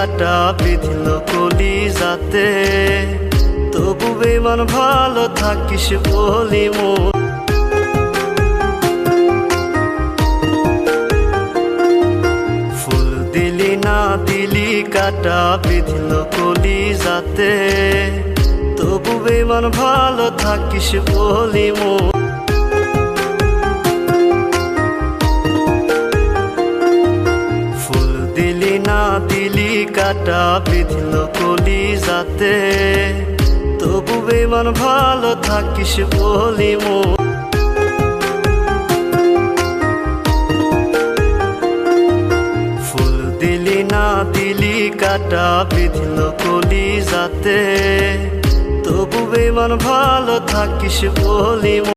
কাটা বিঁধল কলিজাতে, তবু বেমান ভালো থাকিস বলি মন। ফুল দিলি না দিলি কাটা বিঁধল কলিজাতে, তবু বেমান ভালো থাকিস বলি মন। ফুল দিলি না দিলি কাটা বিঁধল কলিজাতে, তবু বেমান ভালো থাকিস বলি মন। ফুল দিলি না দিলি কাটা বিঁধল কলিজাতে, তবু বেমান ভালো থাকিস বলি মন।